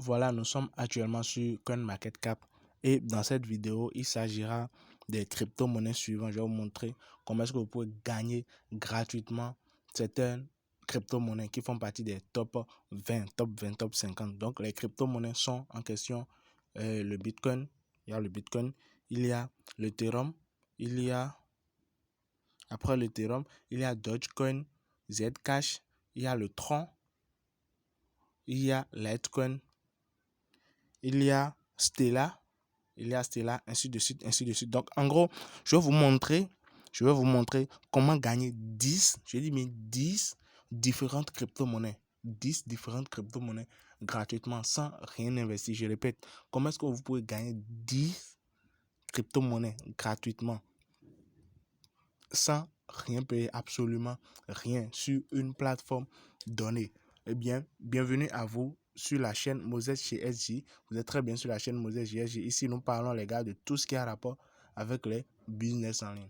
Voilà, nous sommes actuellement sur CoinMarketCap et dans cette vidéo, il s'agira des crypto-monnaies suivantes. Je vais vous montrer comment est-ce que vous pouvez gagner gratuitement certaines crypto-monnaies qui font partie des top 20, top 20, top 50. Donc, les crypto-monnaies sont en question le Bitcoin, il y a le Bitcoin, il y a l'Ethereum, il y a, après l'Ethereum, il y a Dogecoin, Zcash, il y a le Tron, il y a Litecoin, il y a Stellar, ainsi de suite, ainsi de suite. Donc, en gros, je vais vous montrer comment gagner 10, je dis mais 10 différentes crypto-monnaies. 10 différentes crypto-monnaies gratuitement, sans rien investir. Je répète, comment est-ce que vous pouvez gagner 10 crypto-monnaies gratuitement, sans rien payer, absolument rien, sur une plateforme donnée? Eh bien, bienvenue à vous sur la chaîne Moses chez SJ. Vous êtes très bien sur la chaîne Moses chez SJ. Ici, nous parlons, les gars, de tout ce qui a rapport avec les business en ligne.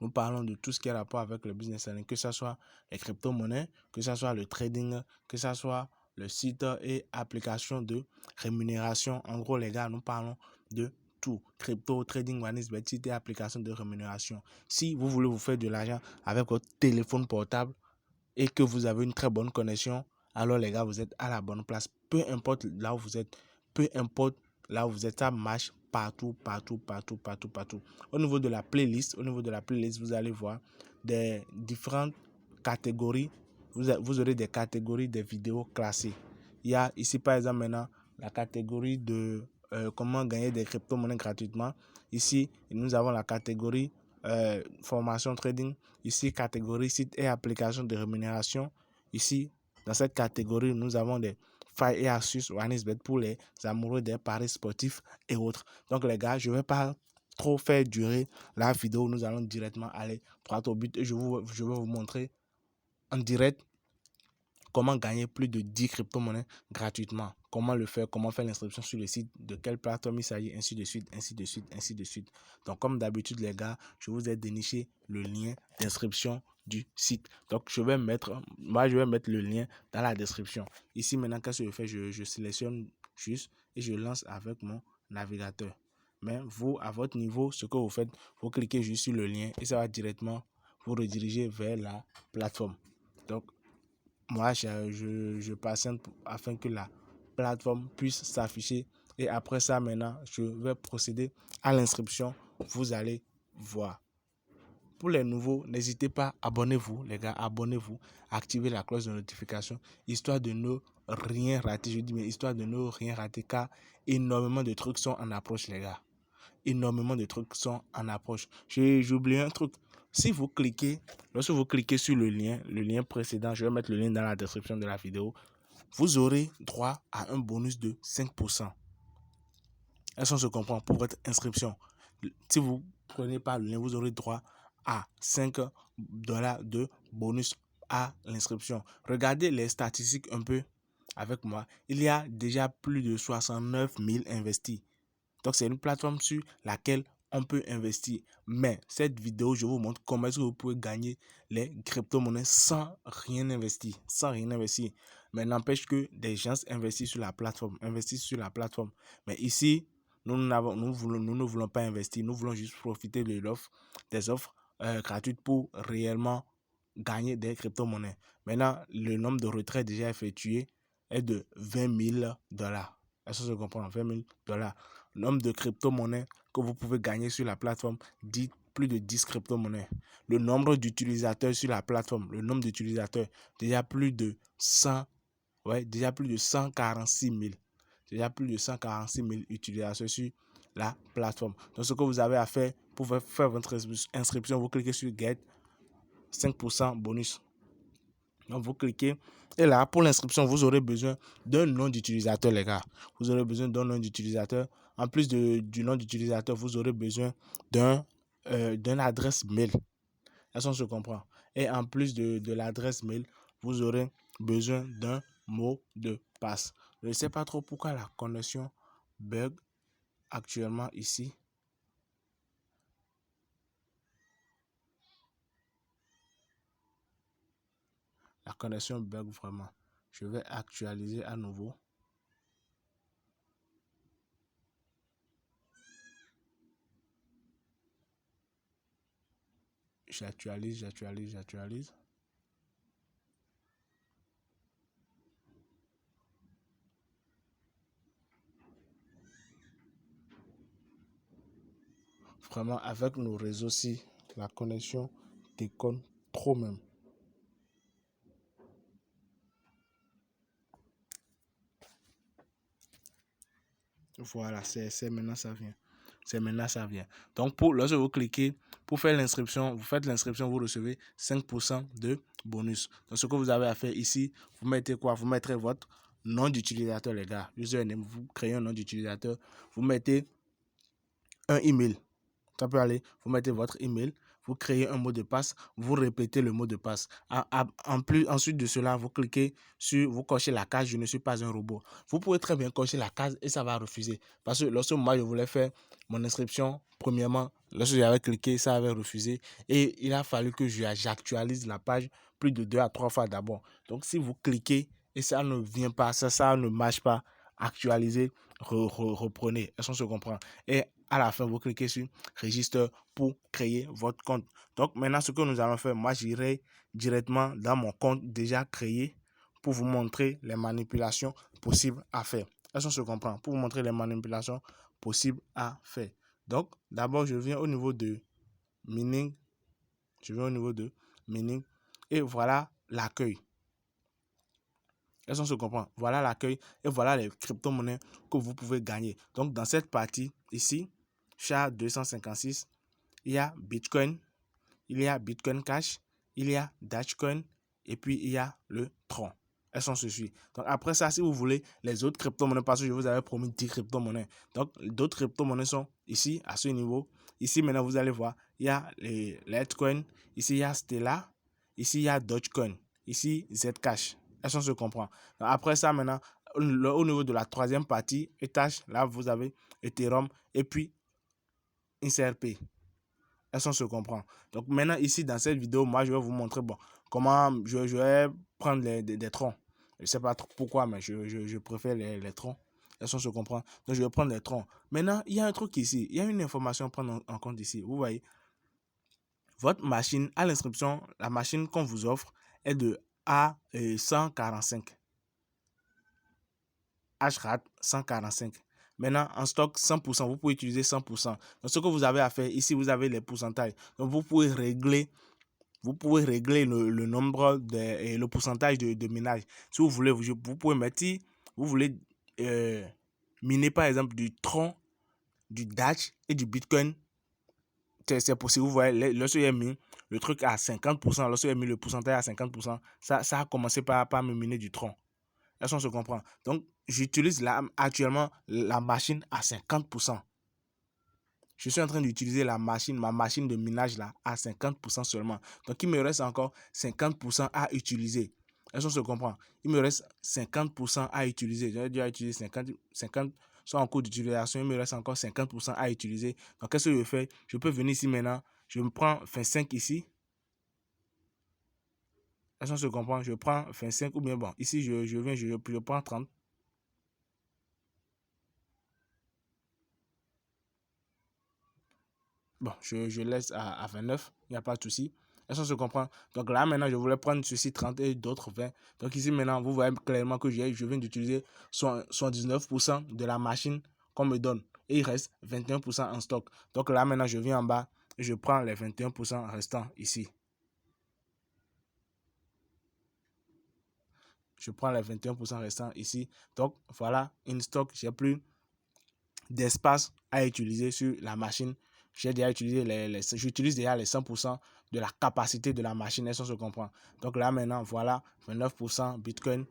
Nous parlons de tout ce qui a rapport avec le business en ligne, que ce soit les crypto-monnaies, que ce soit le trading, que ce soit le site et application de rémunération. En gros, les gars, nous parlons de tout. Crypto, trading, management, site et application de rémunération. Si vous voulez vous faire de l'argent avec votre téléphone portable et que vous avez une très bonne connexion, alors les gars, vous êtes à la bonne place. Peu importe là où vous êtes, ça marche partout, partout, partout, partout, partout. Au niveau de la playlist, vous allez voir des différentes catégories. Vous aurez des catégories des vidéos classées. Il y a ici, par exemple, maintenant, la catégorie de comment gagner des crypto-monnaies gratuitement. Ici, nous avons la catégorie formation trading. Ici, catégorie site et application de rémunération. Ici, dans cette catégorie, nous avons des failles et astuces OneXBet pour les amoureux des paris sportifs et autres. Donc, les gars, je ne vais pas trop faire durer la vidéo. Nous allons directement aller droit au but et je vais vous montrer en direct comment gagner plus de 10 crypto-monnaies gratuitement. Comment le faire, comment faire l'inscription sur le site, de quelle plateforme il s'agit, ainsi de suite, ainsi de suite, ainsi de suite. Donc, comme d'habitude, les gars, je vous ai déniché le lien d'inscription du site. Donc, je vais mettre le lien dans la description. Ici, maintenant, qu'est-ce que je fais? Je sélectionne juste et je lance avec mon navigateur. Mais vous, à votre niveau, ce que vous faites, vous cliquez juste sur le lien et ça va directement vous rediriger vers la plateforme. Donc, moi, je patiente afin que la plateforme puisse s'afficher. Et après ça, maintenant, je vais procéder à l'inscription. Vous allez voir. Pour les nouveaux, n'hésitez pas, abonnez-vous, les gars, abonnez-vous, activez la cloche de notification, histoire de ne rien rater. Je dis, mais histoire de ne rien rater, car énormément de trucs sont en approche, les gars. Énormément de trucs sont en approche. J'ai oublié un truc. Si vous cliquez, lorsque vous cliquez sur le lien précédent, je vais mettre le lien dans la description de la vidéo, vous aurez droit à un bonus de 5%. Est-ce qu'on se comprend pour votre inscription? Si vous ne prenez pas le lien, vous aurez droit à $5 de bonus à l'inscription. Regardez les statistiques un peu avec moi. Il y a déjà plus de 69 000 investis. Donc, c'est une plateforme sur laquelle on peut investir. Mais cette vidéo, je vous montre comment est-ce que vous pouvez gagner les crypto-monnaies sans rien investir. Sans rien investir. Mais n'empêche que des gens investissent sur la plateforme. Mais ici, nous ne voulons pas investir. Nous voulons juste profiter de des offres gratuites pour réellement gagner des crypto-monnaies. Maintenant, le nombre de retraits déjà effectués est de $20 000. Est-ce que je comprends? $20 000. Le nombre de crypto-monnaies que vous pouvez gagner sur la plateforme dit plus de 10 crypto-monnaies. Le nombre d'utilisateurs sur la plateforme, déjà plus de 146 000. Déjà plus de 146 000 utilisateurs sur la plateforme. Donc, ce que vous avez à faire pour faire votre inscription, vous cliquez sur Get 5% bonus. Donc, vous cliquez et là, pour l'inscription, vous aurez besoin d'un nom d'utilisateur, les gars. Vous aurez besoin d'un nom d'utilisateur. En plus du nom d'utilisateur, vous aurez besoin d'une adresse mail. Est-ce qu'on se comprend? Et en plus de l'adresse mail, vous aurez besoin d'un mot de passe. Je ne sais pas trop pourquoi la connexion bug actuellement ici. La connexion bug vraiment. Je vais actualiser à nouveau. J'actualise. Vraiment, avec nos réseaux-ci, la connexion déconne trop même. Voilà, c'est maintenant ça vient. Ça vient. Donc, lorsque vous cliquez, pour faire l'inscription, vous faites l'inscription, vous recevez 5% de bonus. Donc, ce que vous avez à faire ici, vous mettez quoi? Vous mettrez votre nom d'utilisateur, les gars. Username, vous créez un nom d'utilisateur. Vous mettez un email. Ça peut aller. Vous mettez votre email. Vous créez un mot de passe, vous répétez le mot de passe. Ensuite de cela, vous cliquez vous cochez la case « Je ne suis pas un robot ». Vous pouvez très bien cocher la case et ça va refuser. Parce que lorsque moi, je voulais faire mon inscription, premièrement, lorsque j'avais cliqué, ça avait refusé. Et il a fallu que j'actualise la page plus de 2 à 3 fois d'abord. Donc, si vous cliquez et ça ne vient pas, ça ne marche pas, actualisez, reprenez. Est-ce qu'on se comprend? Et à la fin, vous cliquez sur registre pour créer votre compte. Donc maintenant, ce que nous allons faire, moi j'irai directement dans mon compte déjà créé pour vous montrer les manipulations possibles à faire. Est-ce qu'on se comprend? Pour vous montrer les manipulations possibles à faire. Donc d'abord, je viens au niveau de mining. Et voilà l'accueil. Est-ce qu'on se comprend? Voilà l'accueil et voilà les crypto-monnaies que vous pouvez gagner. Donc dans cette partie ici, SHA-256, il y a Bitcoin, il y a Bitcoin Cash, il y a Dogecoin et puis il y a le Tron. Elles sont ceci. Donc après ça, si vous voulez les autres crypto-monnaies, parce que je vous avais promis 10 crypto-monnaies. Donc d'autres crypto-monnaies sont ici, à ce niveau. Ici maintenant, vous allez voir, il y a les Litecoin, ici il y a Stellar, ici il y a Dogecoin, ici Zcash. Elles sont se comprend. Donc, après ça maintenant, au niveau de la troisième partie, étage, là vous avez Ethereum et puis XRP. Est-ce qu'on se comprend? Donc maintenant ici dans cette vidéo, moi je vais vous montrer comment je vais prendre des troncs. Je ne sais pas pourquoi, mais je préfère les troncs. Est-ce qu'on se comprend? Donc je vais prendre les troncs. Maintenant, il y a un truc ici. Il y a une information à prendre en compte ici. Vous voyez, votre machine à l'inscription, la machine qu'on vous offre est de A145. HRAT 145. Maintenant, en stock 100%, vous pouvez utiliser 100%. Donc, ce que vous avez à faire, ici, vous avez les pourcentages. Donc, vous pouvez régler le nombre et le pourcentage de minage. Si vous voulez, vous pouvez mettre, si vous voulez miner, par exemple, du Tron, du Dash et du Bitcoin, c'est possible. Vous voyez, lorsque j'ai mis le truc à 50%, lorsque j'ai mis le pourcentage à 50%, ça a commencé par me miner du Tron. Est-ce qu'on se comprend? Donc, j'utilise actuellement la machine à 50%. Je suis en train d'utiliser ma machine de minage là à 50% seulement. Donc, il me reste encore 50% à utiliser. Est-ce qu'on se comprend? Il me reste 50% à utiliser. J'ai déjà utilisé 50 sont en cours d'utilisation. Il me reste encore 50% à utiliser. Donc, qu'est-ce que je fais? Je peux venir ici maintenant. Je me prends 25 ici. Est-ce qu'on se comprend? Je prends 25 ou bien bon. Ici, je prends 30. Bon, je laisse à 29, il n'y a pas de souci. Est-ce qu'on se comprend? Donc là, maintenant, je voulais prendre ceci 30 et d'autres 20. Donc ici, maintenant, vous voyez clairement que je viens d'utiliser 19% de la machine qu'on me donne. Et il reste 21% en stock. Donc là, maintenant, je viens en bas et je prends les 21% restants ici. Je prends les 21% restants ici. Donc voilà, in stock, j'ai plus d'espace à utiliser sur la machine. J'ai déjà utilisé j'utilise déjà les 100% de la capacité de la machine, et ça se comprend. Donc là maintenant, voilà, 29% Bitcoin,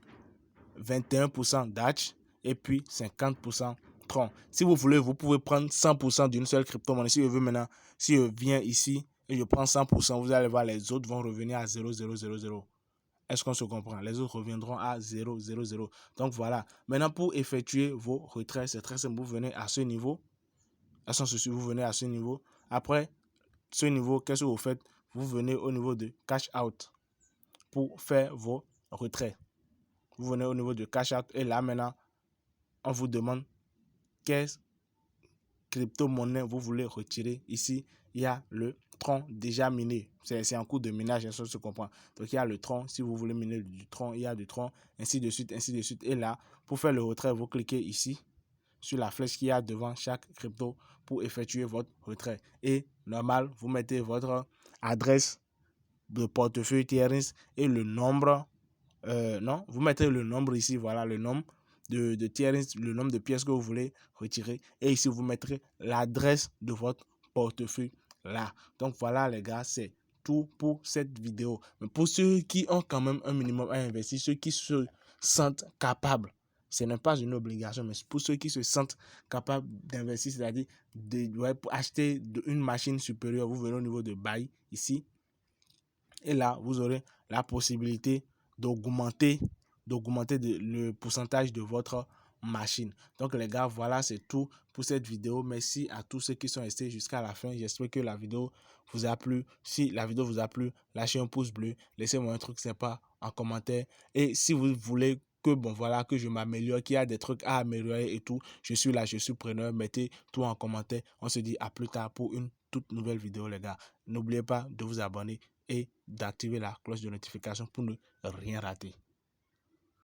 21% Dash et puis 50% Tron. Si vous voulez, vous pouvez prendre 100% d'une seule crypto-monnaie. Si je veux maintenant, si je viens ici et je prends 100%, vous allez voir les autres vont revenir à 0,000. Est-ce qu'on se comprend? Les autres reviendront à 0,00. Donc voilà. Maintenant, pour effectuer vos retraits, c'est très simple. Vous venez à ce niveau. Vous venez à ce niveau. Après ce niveau, qu'est-ce que vous faites? Vous venez au niveau de cash out pour faire vos retraits. Vous venez au niveau de cash out et là maintenant, on vous demande quelle crypto-monnaie vous voulez retirer. Ici, il y a le Tron déjà miné. C'est en cours de minage, ça se comprend. Donc il y a le Tron, si vous voulez miner du Tron, il y a du Tron, ainsi de suite, ainsi de suite. Et là, pour faire le retrait, vous cliquez ici sur la flèche qu'il y a devant chaque crypto pour effectuer votre retrait. Et normal, vous mettez votre adresse de portefeuille Tierins et le nombre, non, vous mettez le nombre ici, voilà, le nombre de Tierins, le nombre de pièces que vous voulez retirer. Et ici, vous mettrez l'adresse de votre portefeuille là. Donc voilà les gars, c'est tout pour cette vidéo. Mais pour ceux qui ont quand même un minimum à investir, ceux qui se sentent capables, ce n'est pas une obligation, mais pour ceux qui se sentent capables d'investir, c'est-à-dire pour acheter une machine supérieure, vous venez au niveau de buy ici. Et là, vous aurez la possibilité d'augmenter le pourcentage de votre machine. Donc les gars, voilà, c'est tout pour cette vidéo. Merci à tous ceux qui sont restés jusqu'à la fin. J'espère que la vidéo vous a plu. Si la vidéo vous a plu, lâchez un pouce bleu, laissez-moi un truc sympa en commentaire. Et si vous voulez que voilà, que je m'améliore, qu'il y a des trucs à améliorer et tout, je suis là, je suis preneur. Mettez tout en commentaire. On se dit à plus tard pour une toute nouvelle vidéo les gars. N'oubliez pas de vous abonner et d'activer la cloche de notification pour ne rien rater.